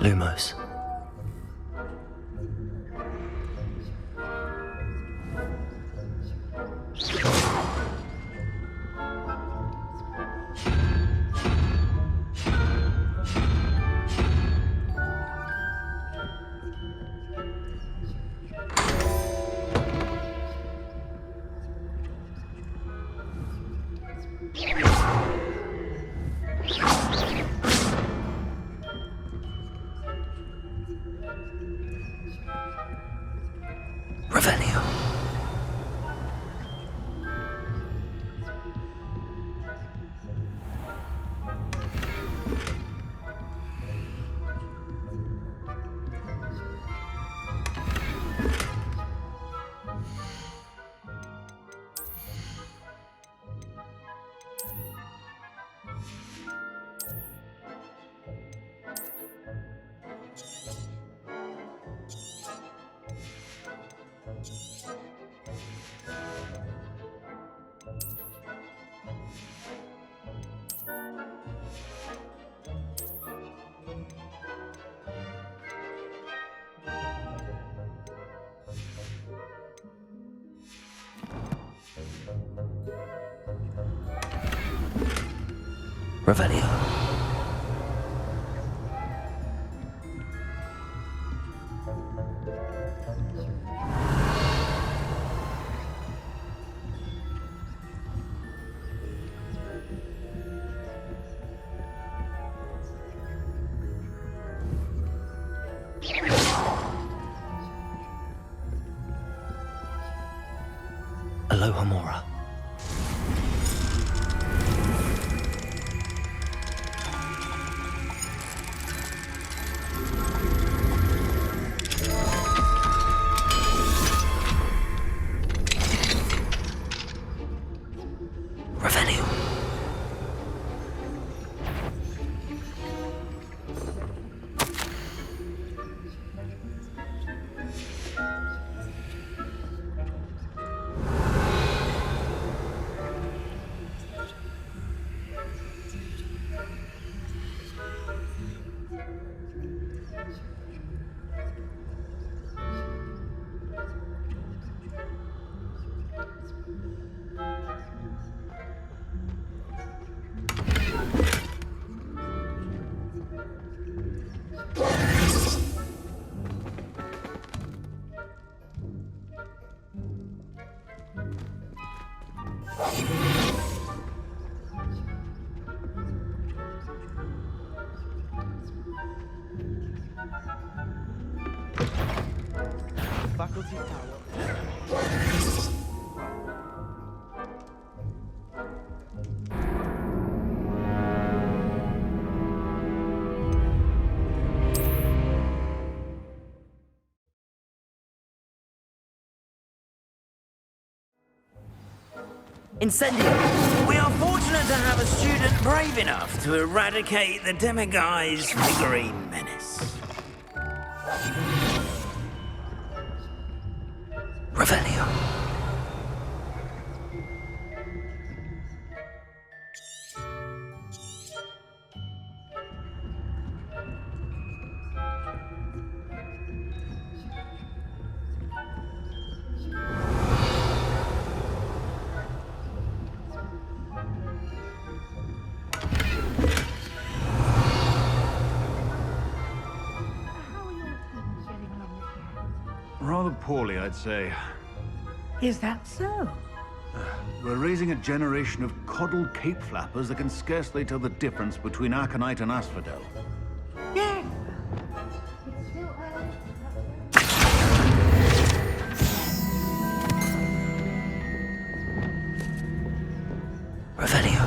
Lumos. Revelio. Revelio. Aloha Mora. Revelio. Faculty Tower. Incendio. We are fortunate to have a student brave enough to eradicate the Demiguise figurine menace. Revelio. Rather poorly, I'd say. Is that so? We're raising a generation of coddled cape flappers that can scarcely tell the difference between Aconite and Asphodel. Yes. Revelio.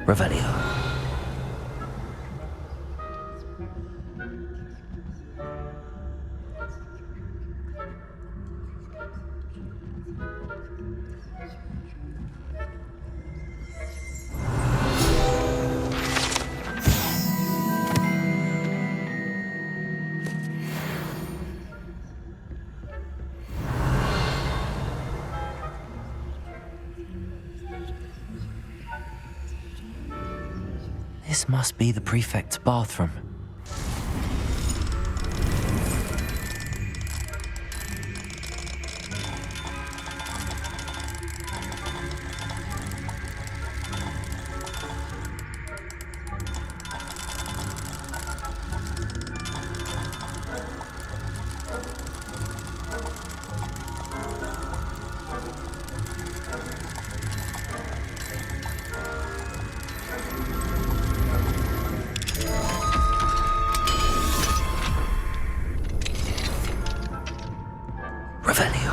Revelio. This must be the prefect's bathroom. Revelio.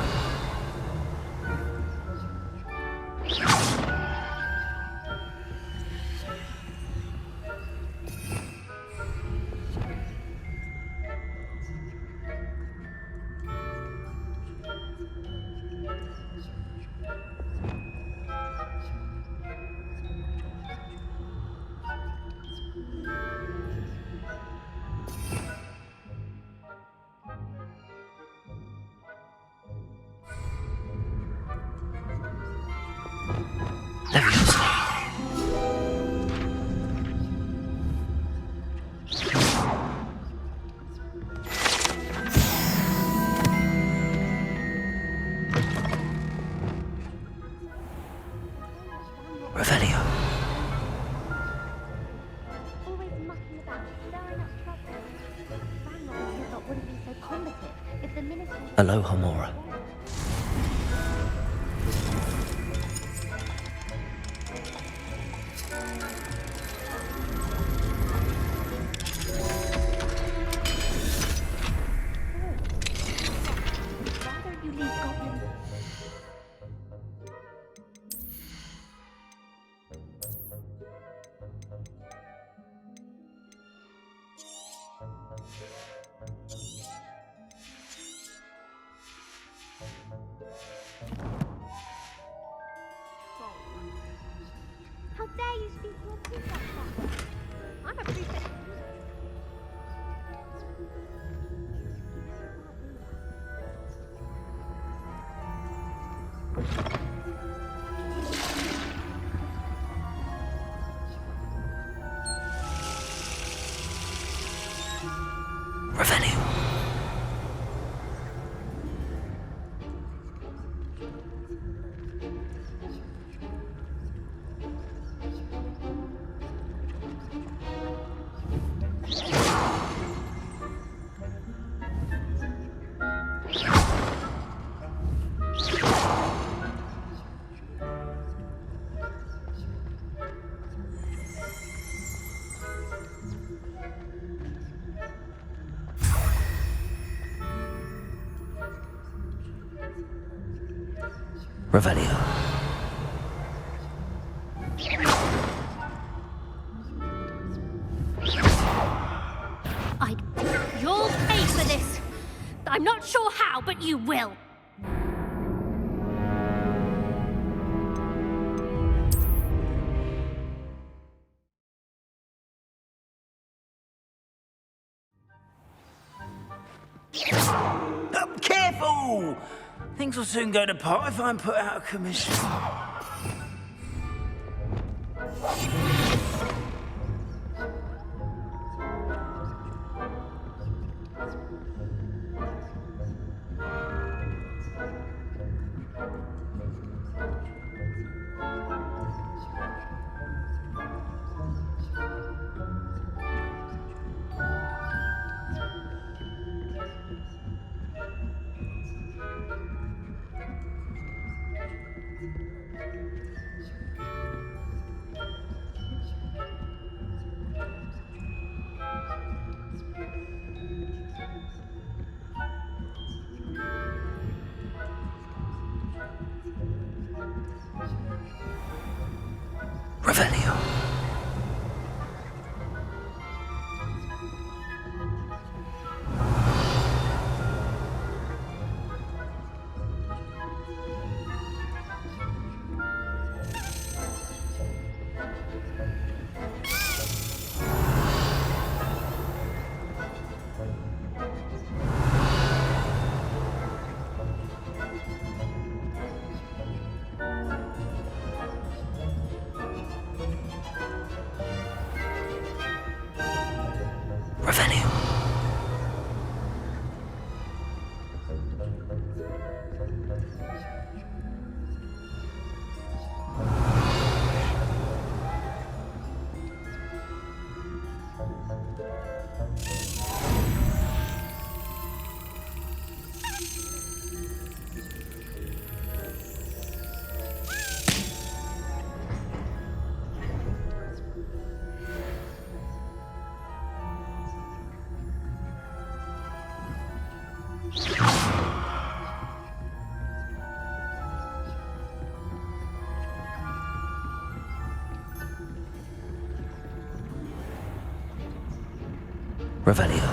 Leviosa. Revelio. Always mucking about, stirring up trouble. Van Robinson wouldn't be so combative if the ministry... Hello, Homora. Why don't you leave goblins... How dare you speak to your prefect like that? I'm a prefect. Revelio. Revelio. You'll pay for this. I'm not sure how, but you will. Careful! Things will soon go to pot if I'm put out of commission. Revelio. Revelio.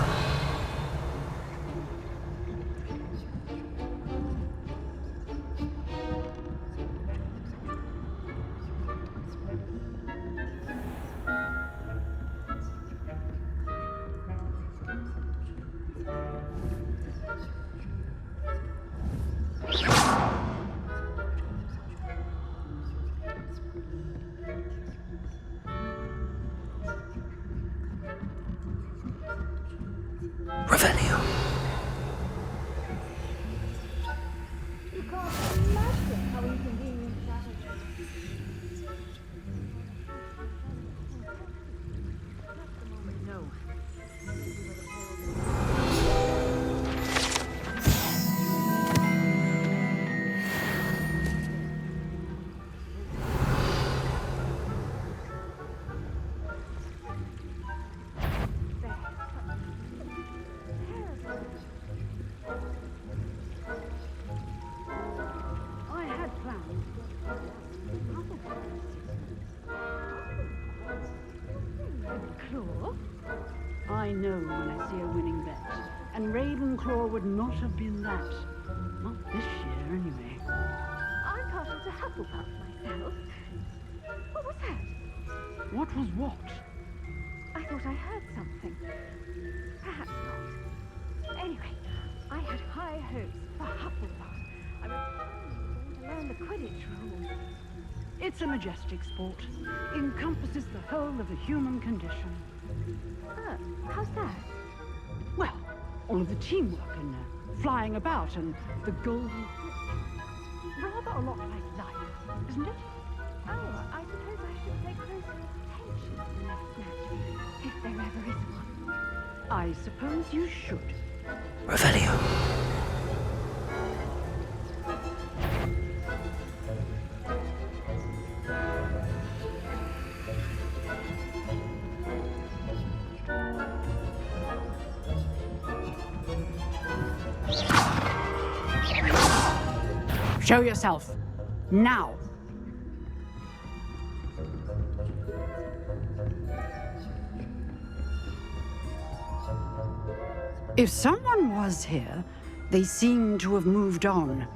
Revelio. You can't imagine how inconvenient that is. No. I had plans. Claw? I know when I see a winning bet. And Ravenclaw would not have been that. Not this year, anyway. I'm partial to Hufflepuff myself. What was that? What was what? I thought I heard something. Perhaps not. Anyway, I had high hopes for Hufflepuff. I was going to learn the Quidditch rules. It's a majestic sport. Encompasses the whole of the human condition. Oh, how's that? Well, all of the teamwork and flying about and the golden... Rather a lot like life, isn't it? Oh, I suppose I should pay close attention to the next match, if there ever is one. I suppose you should. Revelio. Show yourself. Now. If someone was here, they seem to have moved on.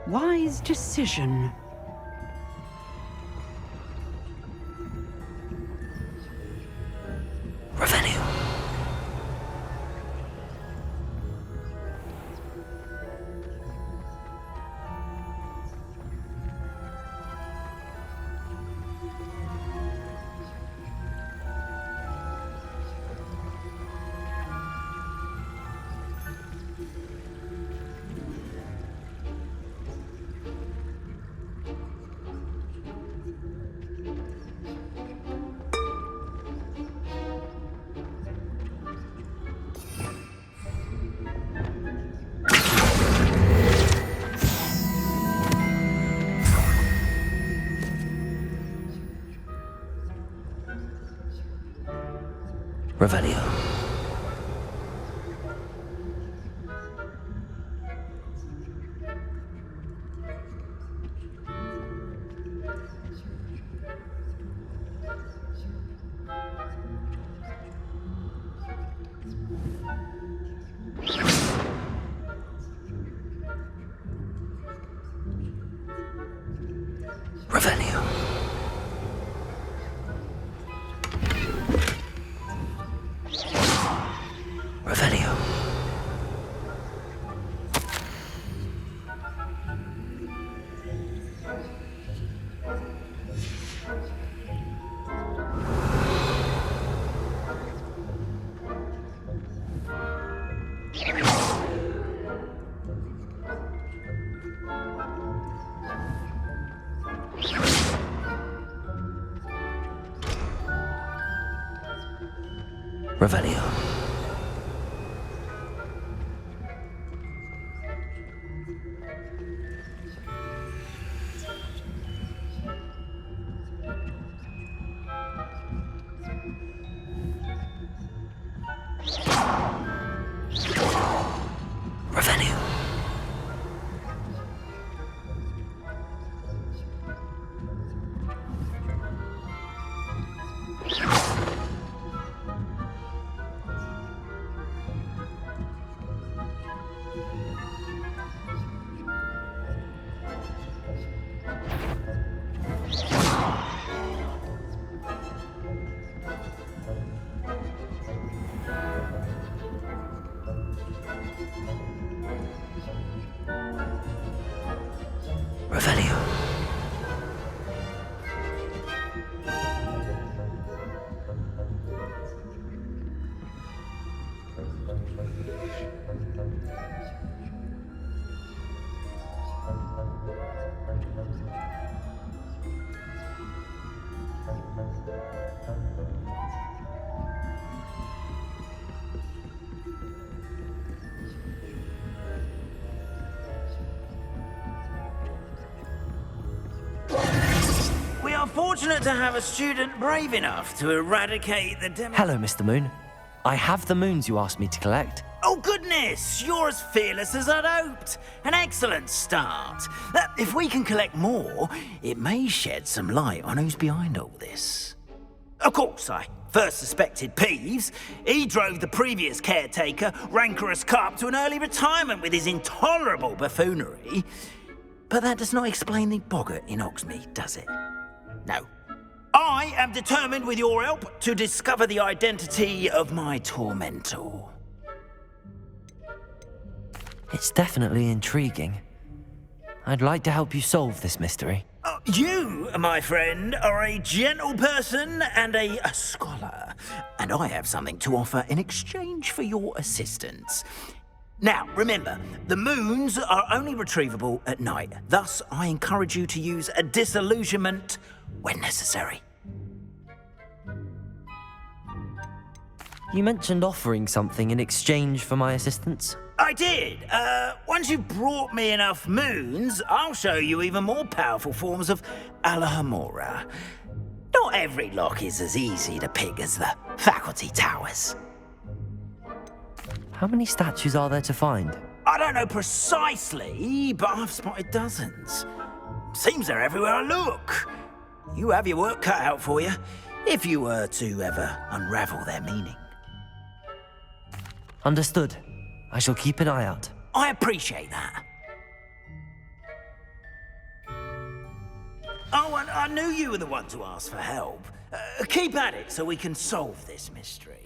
Wise decision. Revelio. Revelio. Revelio. Revelio. Revelio. Revelio. Revelio. We are fortunate to have a student brave enough to eradicate the demi... Hello, Mr. Moon. I have the moons you asked me to collect. Oh, goodness! You're as fearless as I'd hoped. An excellent start. If we can collect more, it may shed some light on who's behind all this. Of course, I first suspected Peeves. He drove the previous caretaker, Rancorous Carp, to an early retirement with his intolerable buffoonery. But that does not explain the boggart in Hogsmeade, does it? No. I am determined, with your help, to discover the identity of my tormentor. It's definitely intriguing. I'd like to help you solve this mystery. You, my friend, are a gentle person and a scholar, and I have something to offer in exchange for your assistance. Now, remember, the moons are only retrievable at night. Thus, I encourage you to use a disillusionment when necessary. You mentioned offering something in exchange for my assistance. I did. Once you've brought me enough moons, I'll show you even more powerful forms of Alahomora. Not every lock is as easy to pick as the faculty towers. How many statues are there to find? I don't know precisely, but I've spotted dozens. Seems they're everywhere I look. You have your work cut out for you, if you were to ever unravel their meaning. Understood. I shall keep an eye out. I appreciate that. Oh, and I knew you were the one to ask for help. Keep at it so we can solve this mystery.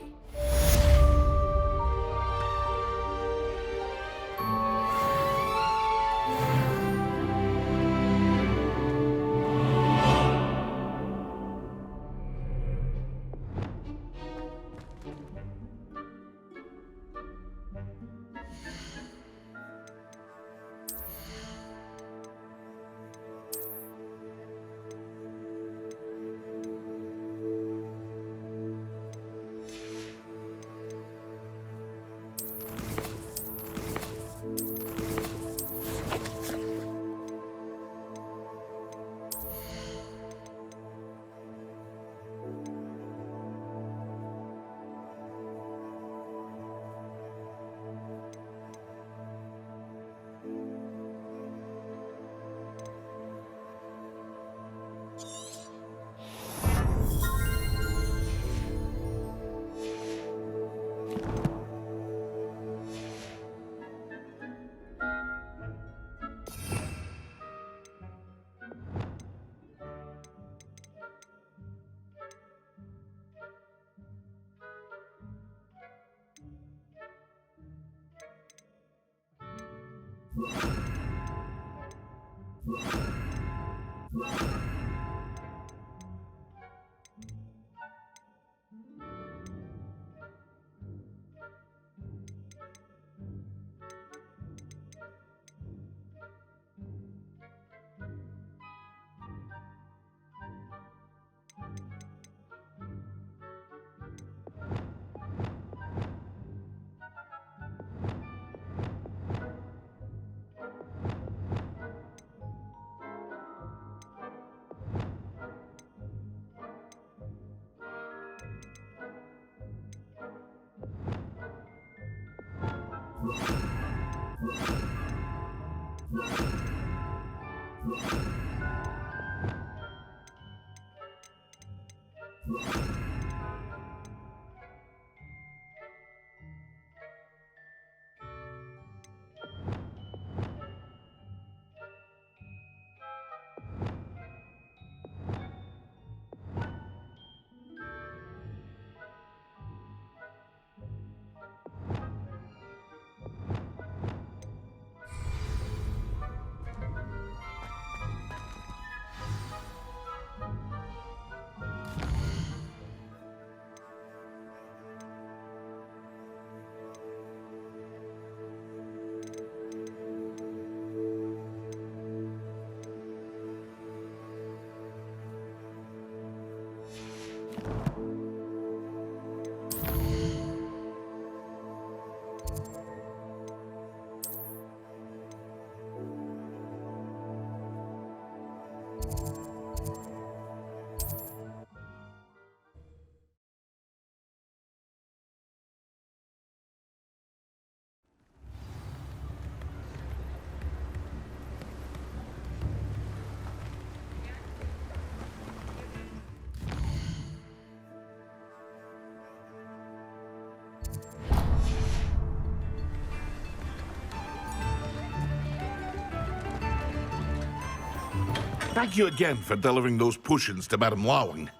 Thank you again for delivering those potions to Madame Lawing.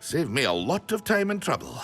Saved me a lot of time and trouble.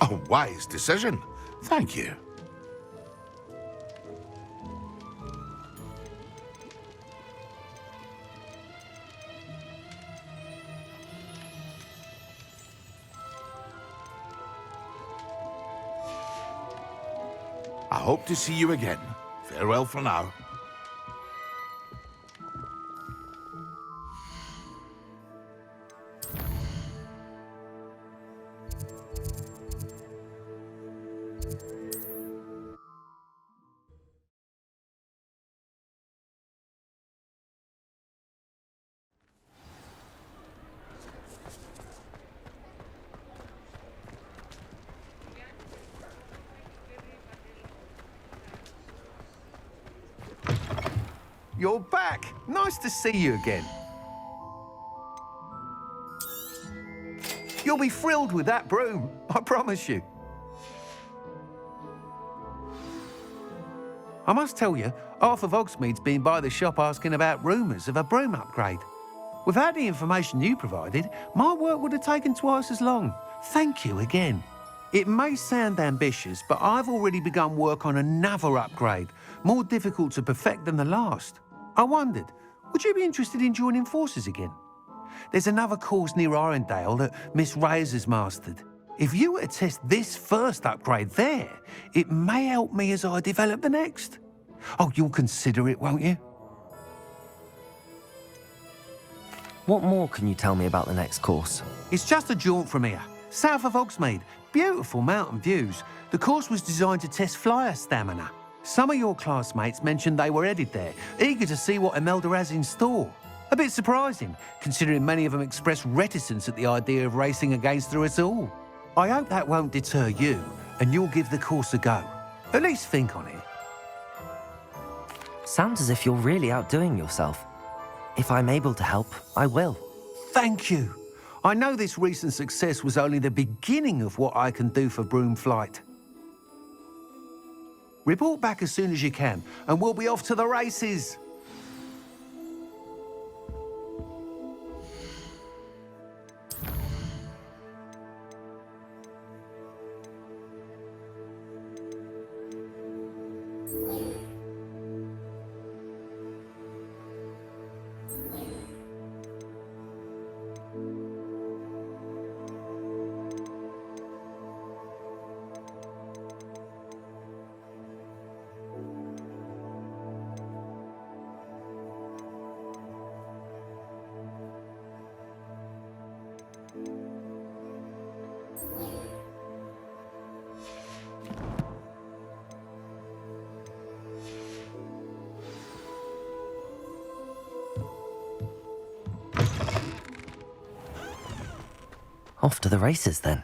A wise decision. Thank you. I hope to see you again. Farewell for now. You're back. Nice to see you again. You'll be thrilled with that broom, I promise you. I must tell you, Arthur Hogsmeade's been by the shop asking about rumours of a broom upgrade. Without the information you provided, my work would have taken twice as long. Thank you again. It may sound ambitious, but I've already begun work on another upgrade, more difficult to perfect than the last. I wondered, would you be interested in joining forces again? There's another course near Arendelle that Miss Reyes has mastered. If you were to test this first upgrade there, it may help me as I develop the next. Oh, you'll consider it, won't you? What more can you tell me about the next course? It's just a jaunt from here, south of Hogsmeade. Beautiful mountain views. The course was designed to test flyer stamina. Some of your classmates mentioned they were headed there, eager to see what Imelda has in store. A bit surprising, considering many of them expressed reticence at the idea of racing against her at all. I hope that won't deter you, and you'll give the course a go. At least think on it. Sounds as if you're really outdoing yourself. If I'm able to help, I will. Thank you. I know this recent success was only the beginning of what I can do for Broomflight. Report back as soon as you can, and we'll be off to the races. Off to the races, then.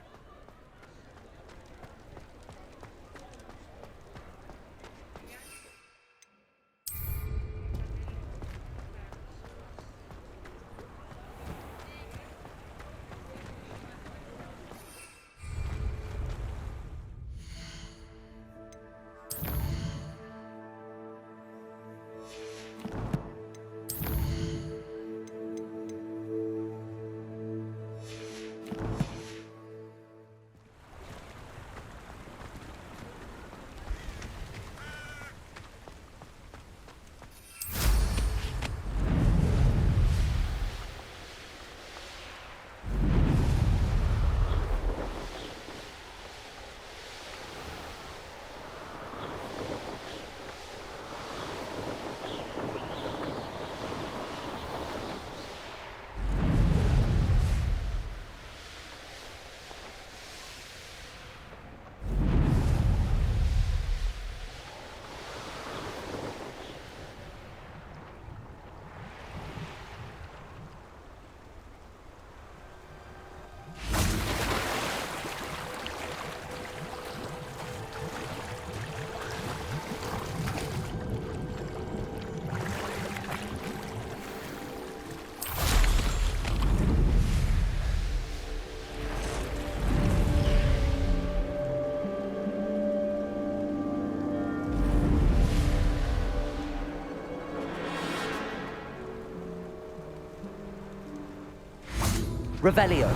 Revelio.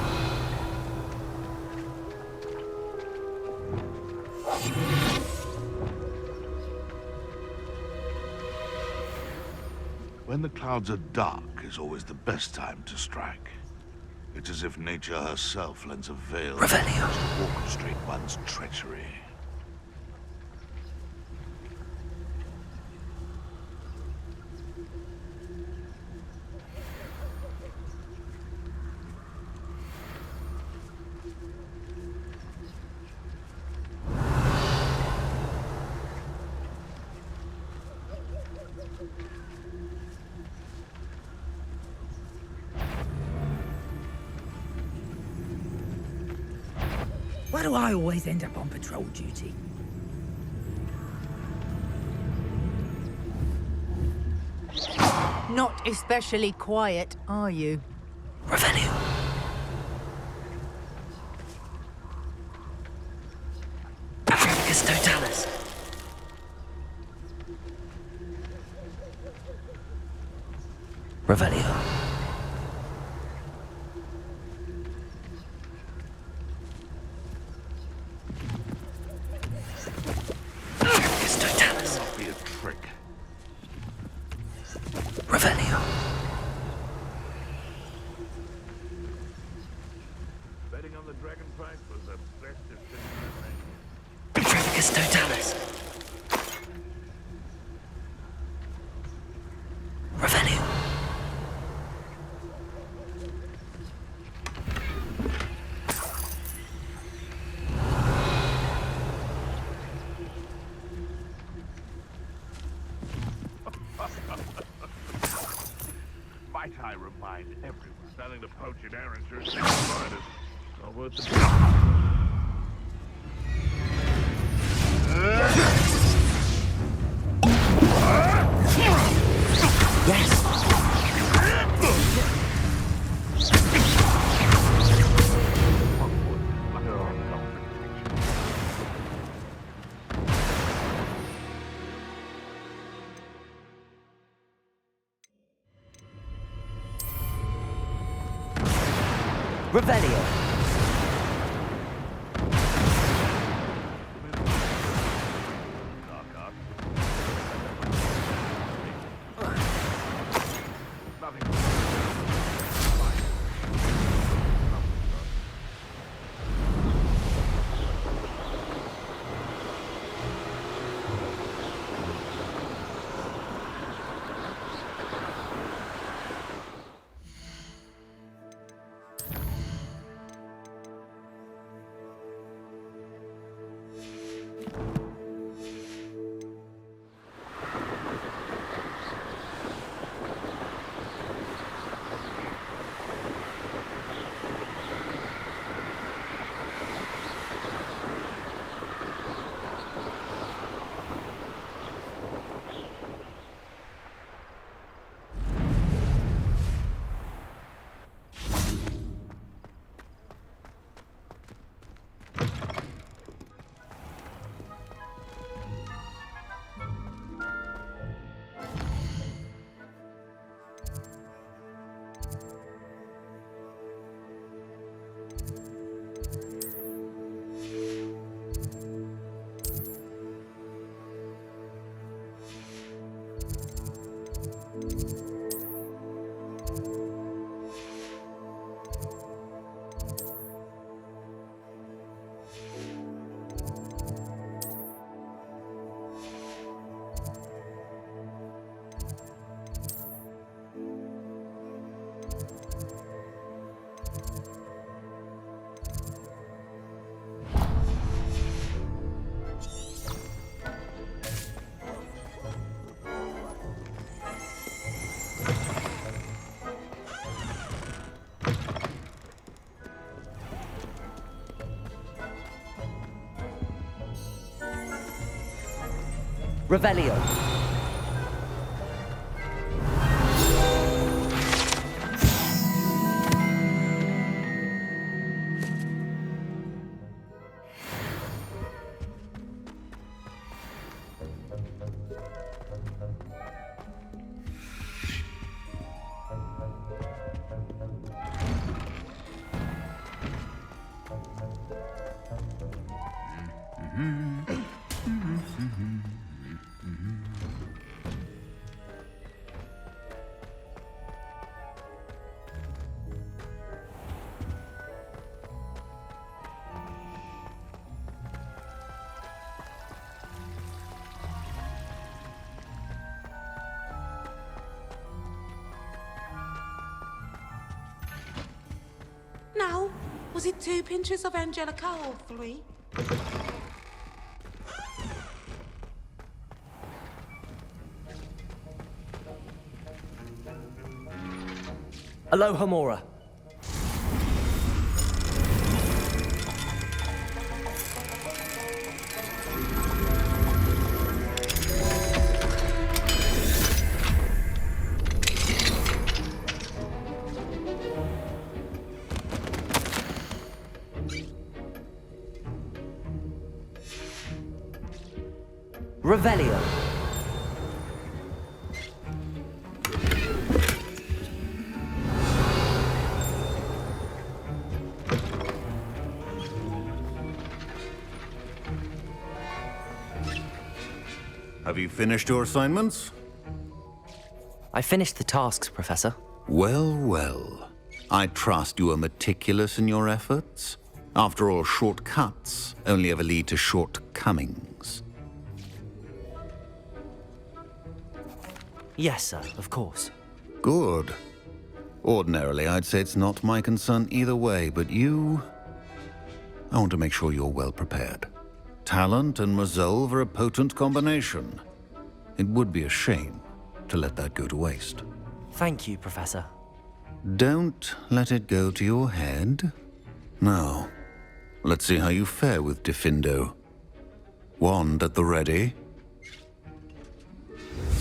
When the clouds are dark is always the best time to strike. It's as if nature herself lends a veil Revelio. to orchestrate one's treachery. Why do I always end up on patrol duty? Not especially quiet, are you? Revelio. Africus totalis. Revelio. Africus totalis. Not be a trick. Revelio. Betting on the dragon price was the best decision I made. Africus totalis. Revelio. Might I remind everyone, selling the poaching erranters and spiders are worth the... Yes. Revelio. Revelio. Now, was it 2 pinches of Angelica or 3? Aloha, Mora. Revelio. Have you finished your assignments? I finished the tasks, Professor. Well, well. I trust you are meticulous in your efforts. After all, shortcuts only ever lead to shortcomings. Yes, sir, of course. Good. Ordinarily, I'd say it's not my concern either way, but you... I want to make sure you're well prepared. Talent and resolve are a potent combination. It would be a shame to let that go to waste. Thank you, Professor. Don't let it go to your head. Now, let's see how you fare with Diffindo. Wand at the ready.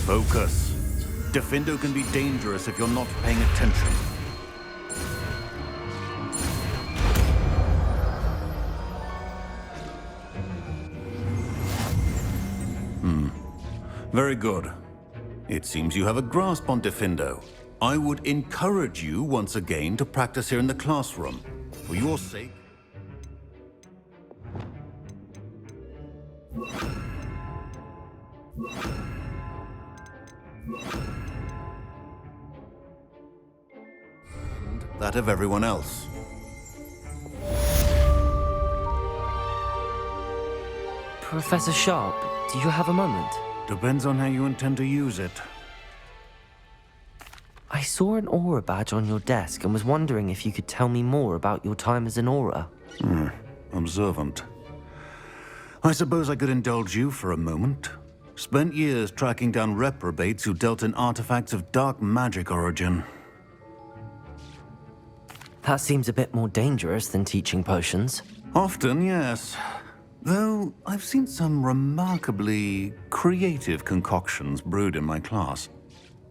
Focus. Diffindo can be dangerous if you're not paying attention. Very good. It seems you have a grasp on Diffindo. I would encourage you once again to practice here in the classroom. For your sake. And that of everyone else. Professor Sharp, do you have a moment? Depends on how you intend to use it. I saw an aura badge on your desk and was wondering if you could tell me more about your time as an aura. Observant. I suppose I could indulge you for a moment. Spent years tracking down reprobates who dealt in artifacts of dark magic origin. That seems a bit more dangerous than teaching potions. Often, yes. Though I've seen some remarkably creative concoctions brewed in my class.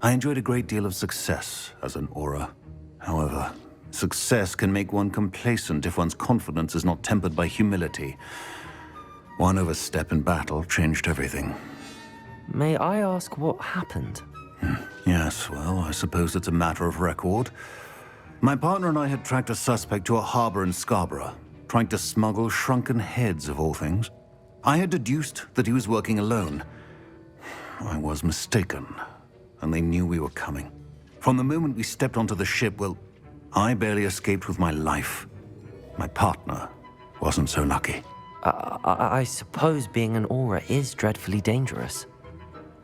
I enjoyed a great deal of success as an aura. However, success can make one complacent if one's confidence is not tempered by humility. One overstep in battle changed everything. May I ask what happened? Yes, well, I suppose it's a matter of record. My partner and I had tracked a suspect to a harbor in Scarborough, trying to smuggle shrunken heads of all things. I had deduced that he was working alone. I was mistaken, and they knew we were coming. From the moment we stepped onto the ship, well, I barely escaped with my life. My partner wasn't so lucky. I suppose being an aura is dreadfully dangerous.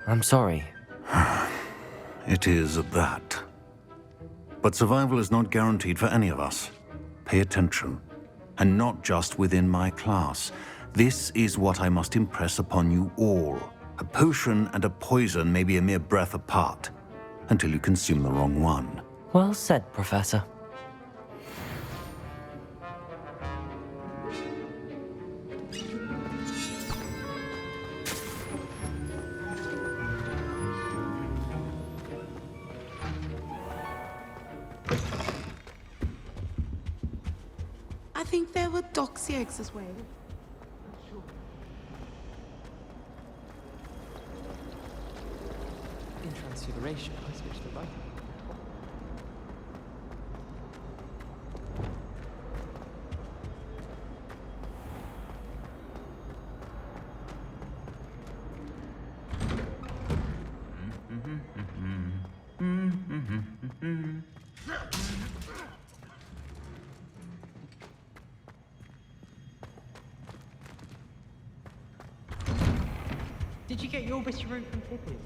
I'm sorry. It is at that. But survival is not guaranteed for any of us. Pay attention. And not just within my class. This is what I must impress upon you all. A potion and a poison may be a mere breath apart, until you consume the wrong one. Well said, Professor. I think there were doxy eggs as well. In Transfiguration, I switched the button. Did you get your bit of root from Poppy?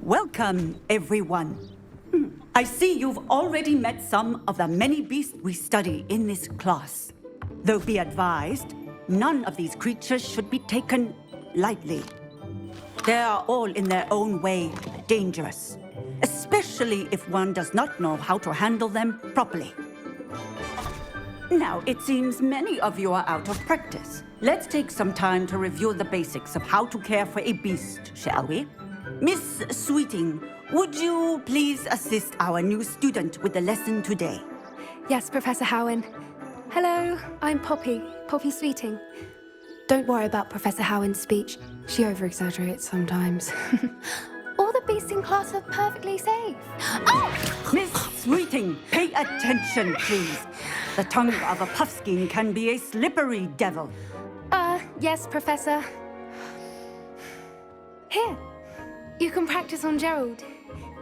Welcome, everyone. I see you've already met some of the many beasts we study in this class. Though be advised, none of these creatures should be taken lightly. They are all in their own way dangerous, especially if one does not know how to handle them properly. Now, it seems many of you are out of practice. Let's take some time to review the basics of how to care for a beast, shall we? Miss Sweeting, would you please assist our new student with the lesson today? Yes, Professor Howen. Hello, I'm Poppy Sweeting. Don't worry about Professor Howen's speech. She over-exaggerates sometimes. All the beasts in class are perfectly safe. Oh! Miss Sweeting, pay attention, please. The tongue of a puffskein can be a slippery devil. Yes, Professor. Here, you can practice on Gerald.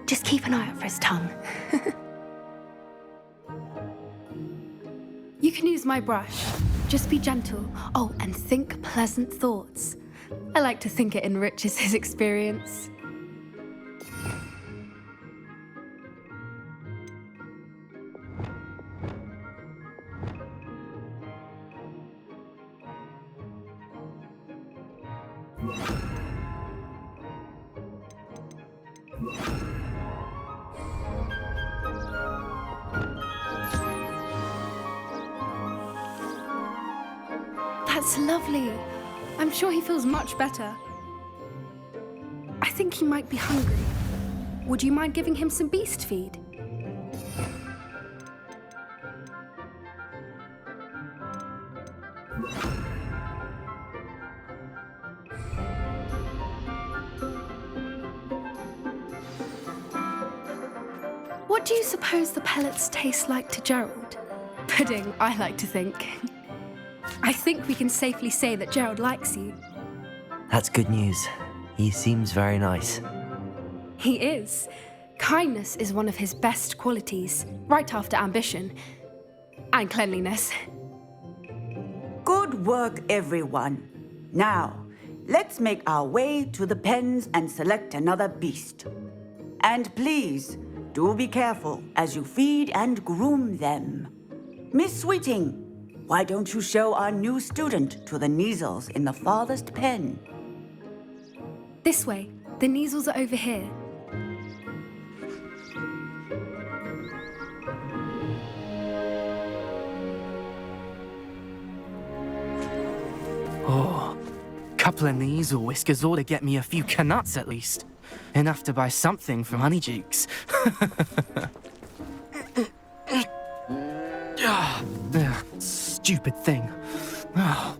Just keep an eye out for his tongue. You can use my brush. Just be gentle. Oh, and think pleasant thoughts. I like to think it enriches his experience. That's lovely. I'm sure he feels much better. I think he might be hungry. Would you mind giving him some beast feed? What do you suppose the pellets taste like to Gerald? Pudding, I like to think. I think we can safely say that Gerald likes you. That's good news. He seems very nice. He is. Kindness is one of his best qualities, right after ambition. And cleanliness. Good work, everyone. Now, let's make our way to the pens and select another beast. And please, do be careful as you feed and groom them. Miss Sweeting, why don't you show our new student to the Kneazles in the farthest pen? This way. The Kneazles are over here. Oh, couple of Kneazle whiskers ought to get me a few canuts at least. Enough to buy something from Honeydukes. Stupid thing. Oh.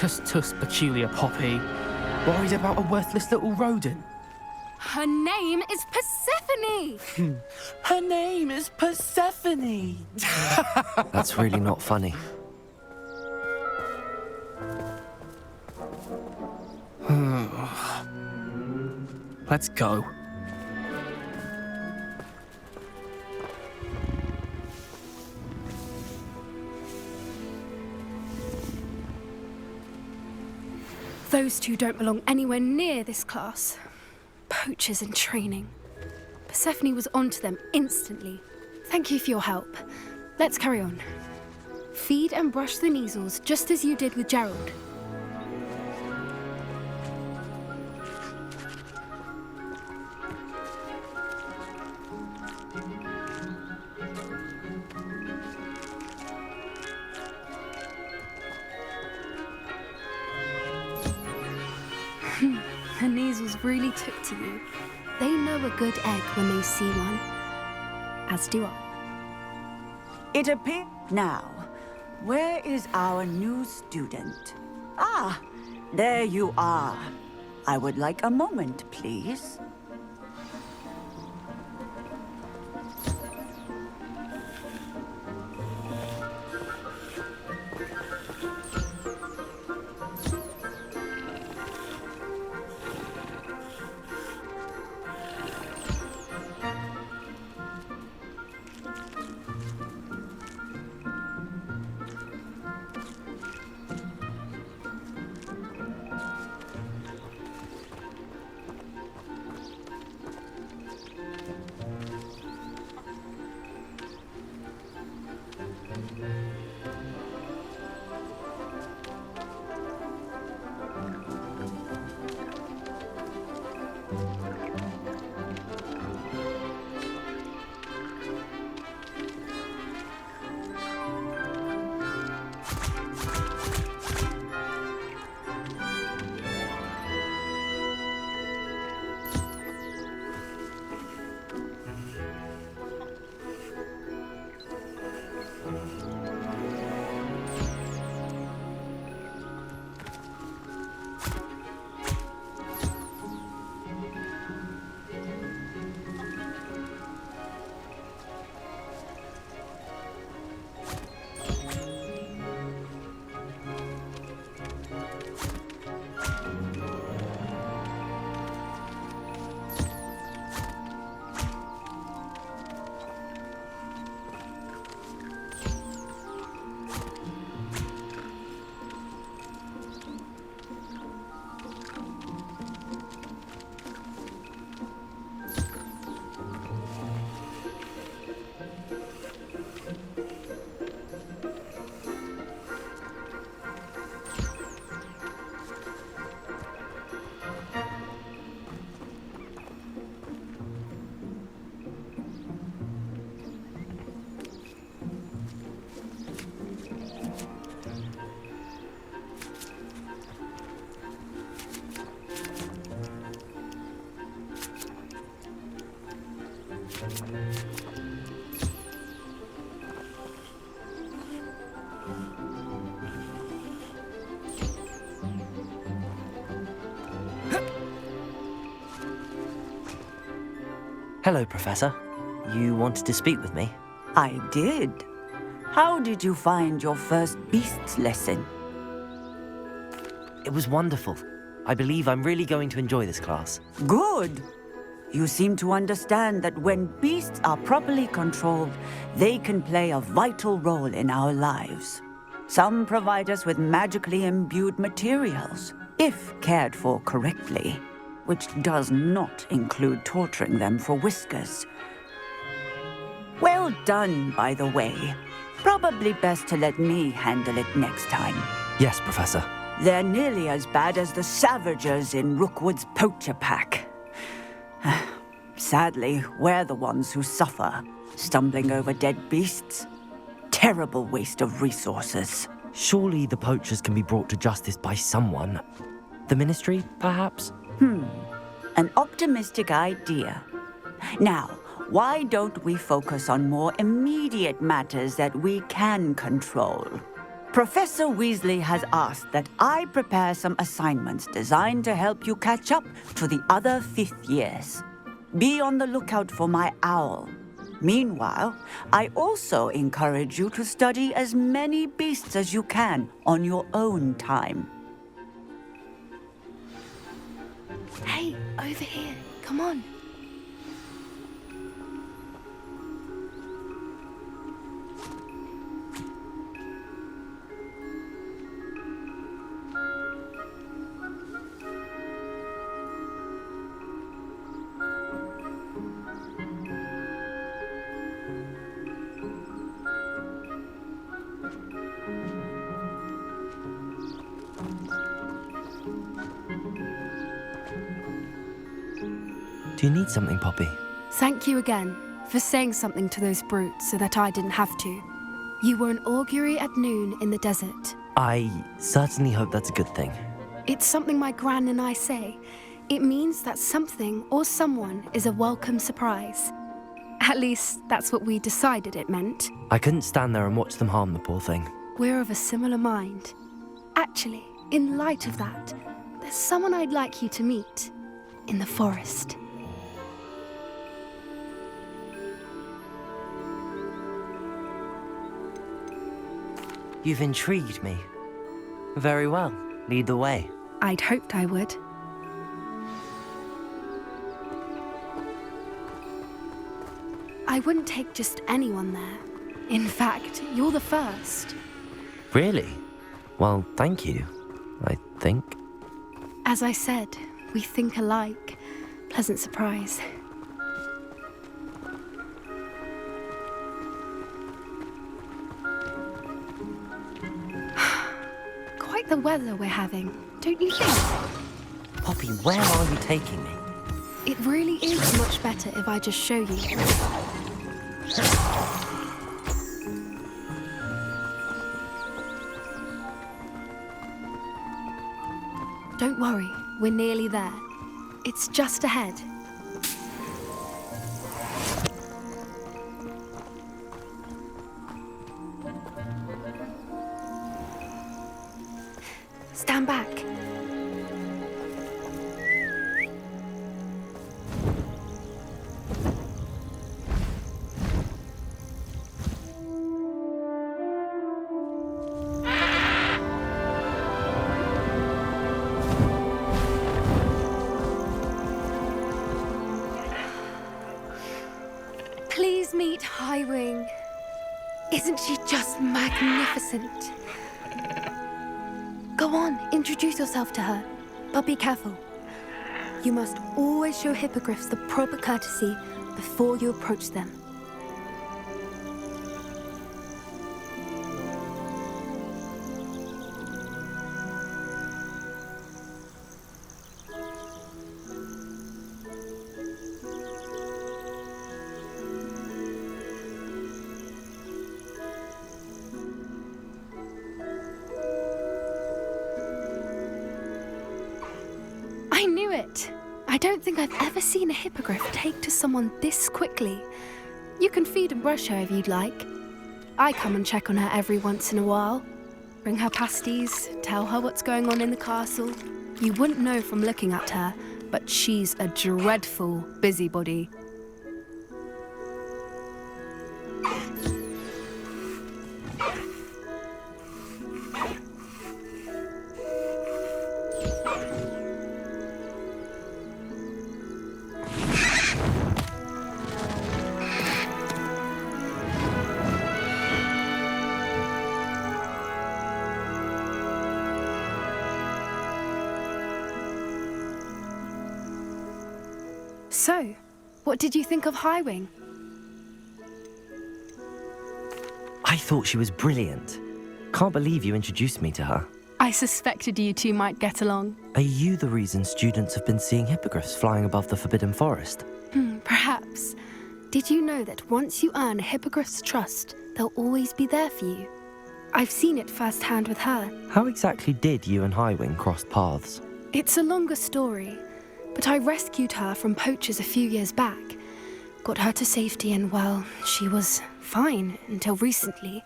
Tuss, peculiar Poppy. Worried about a worthless little rodent? Her name is Persephone! Her name is Persephone! That's really not funny. Let's go. Those two don't belong anywhere near this class. Poachers in training. Persephone was onto them instantly. Thank you for your help. Let's carry on. Feed and brush the measles just as you did with Gerald. The measles really took to you. They know a good egg when they see one. As do I. It appears now. Where is our new student? Ah, there you are. I would like a moment, please. Hello, Professor. You wanted to speak with me? I did. How did you find your first beasts lesson? It was wonderful. I believe I'm really going to enjoy this class. Good. You seem to understand that when beasts are properly controlled, they can play a vital role in our lives. Some provide us with magically imbued materials, if cared for correctly, which does not include torturing them for whiskers. Well done, by the way. Probably best to let me handle it next time. Yes, Professor. They're nearly as bad as the Savagers in Rookwood's poacher pack. Sadly, we're the ones who suffer, stumbling over dead beasts. Terrible waste of resources. Surely the poachers can be brought to justice by someone. The Ministry, perhaps? An optimistic idea. Now, why don't we focus on more immediate matters that we can control? Professor Weasley has asked that I prepare some assignments designed to help you catch up to the other 5th years. Be on the lookout for my owl. Meanwhile, I also encourage you to study as many beasts as you can on your own time. Hey, over here. Come on. Do you need something, Poppy? Thank you again for saying something to those brutes so that I didn't have to. You were an augury at noon in the desert. I certainly hope that's a good thing. It's something my gran and I say. It means that something or someone is a welcome surprise. At least, that's what we decided it meant. I couldn't stand there and watch them harm the poor thing. We're of a similar mind. Actually, in light of that, there's someone I'd like you to meet. In the forest. You've intrigued me. Very well. Lead the way. I'd hoped I would. I wouldn't take just anyone there. In fact, you're the first. Really? Well, thank you, I think. As I said, we think alike. Pleasant surprise. Quite the weather we're having, don't you think? Poppy, where are you taking me? It really is much better if I just show you. Don't worry, we're nearly there. It's just ahead. Stand back. Please meet Highwing. Isn't she just magnificent? Go on, introduce yourself to her, but be careful. You must always show hippogriffs the proper courtesy before you approach them. I knew it! I don't think I've ever seen a hippogriff take to someone this quickly. You can feed and brush her if you'd like. I come and check on her every once in a while. Bring her pasties, tell her what's going on in the castle. You wouldn't know from looking at her, but she's a dreadful busybody. So, what did you think of Highwing? I thought she was brilliant. Can't believe you introduced me to her. I suspected you two might get along. Are you the reason students have been seeing hippogriffs flying above the Forbidden Forest? Perhaps. Did you know that once you earn a hippogriff's trust, they'll always be there for you? I've seen it firsthand with her. How exactly did you and Highwing cross paths? It's a longer story, but I rescued her from poachers a few years back. Got her to safety and, well, she was fine until recently.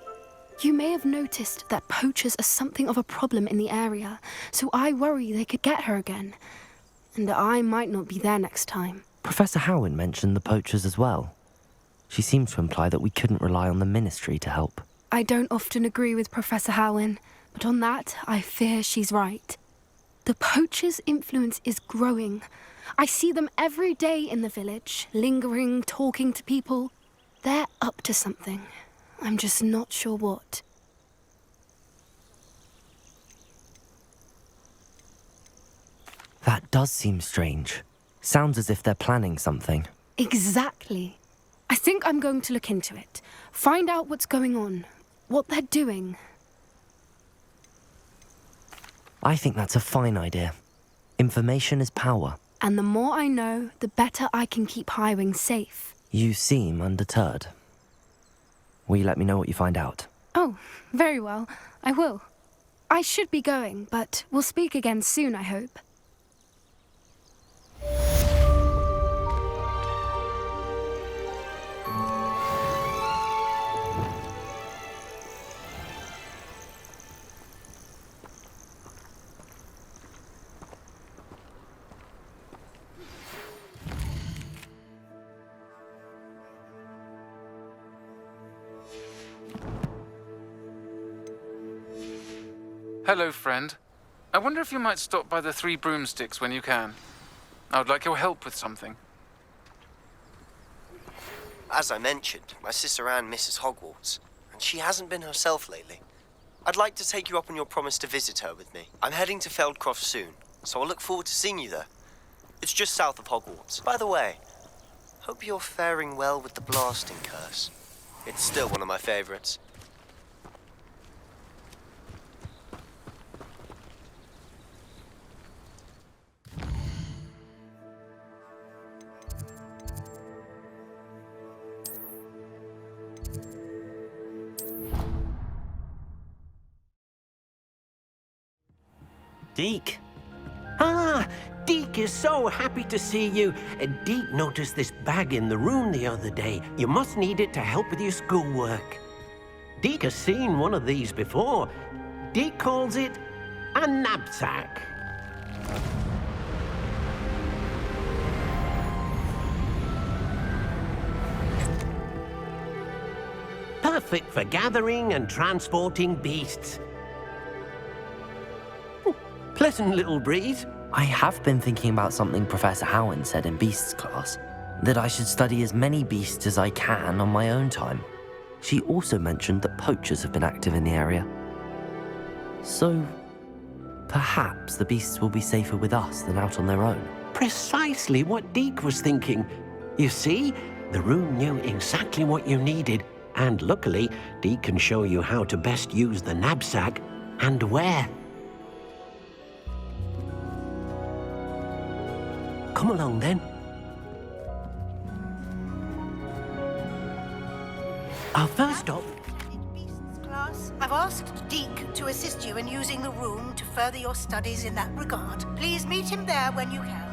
You may have noticed that poachers are something of a problem in the area, so I worry they could get her again. And I might not be there next time. Professor Howen mentioned the poachers as well. She seemed to imply that we couldn't rely on the Ministry to help. I don't often agree with Professor Howen, but on that, I fear she's right. The poachers' influence is growing. I see them every day in the village, lingering, talking to people. They're up to something. I'm just not sure what. That does seem strange. Sounds as if they're planning something. Exactly. I think I'm going to look into it. Find out what's going on, what they're doing. I think that's a fine idea. Information is power. And the more I know, the better I can keep Highwing safe. You seem undeterred. Will you let me know what you find out? Oh, very well. I will. I should be going, but we'll speak again soon, I hope. Hello, friend. I wonder if you might stop by the Three Broomsticks when you can. I would like your help with something. As I mentioned, my sister Anne misses Hogwarts, and she hasn't been herself lately. I'd like to take you up on your promise to visit her with me. I'm heading to Feldcroft soon, so I'll look forward to seeing you there. It's just south of Hogwarts. By the way, hope you're faring well with the blasting curse. It's still one of my favorites. Deke? Ah, Deke is so happy to see you. Deke noticed this bag in the room the other day. You must need it to help with your schoolwork. Deke has seen one of these before. Deke calls it a knapsack. Perfect for gathering and transporting beasts. Pleasant little breeze. I have been thinking about something Professor Howen said in Beasts class, that I should study as many beasts as I can on my own time. She also mentioned that poachers have been active in the area. So, perhaps the beasts will be safer with us than out on their own. Precisely what Deke was thinking. You see, the room knew exactly what you needed, and luckily, Deke can show you how to best use the knapsack and where. Come along, then. Our first stop... Class, I've asked Deke to assist you in using the room to further your studies in that regard. Please meet him there when you can.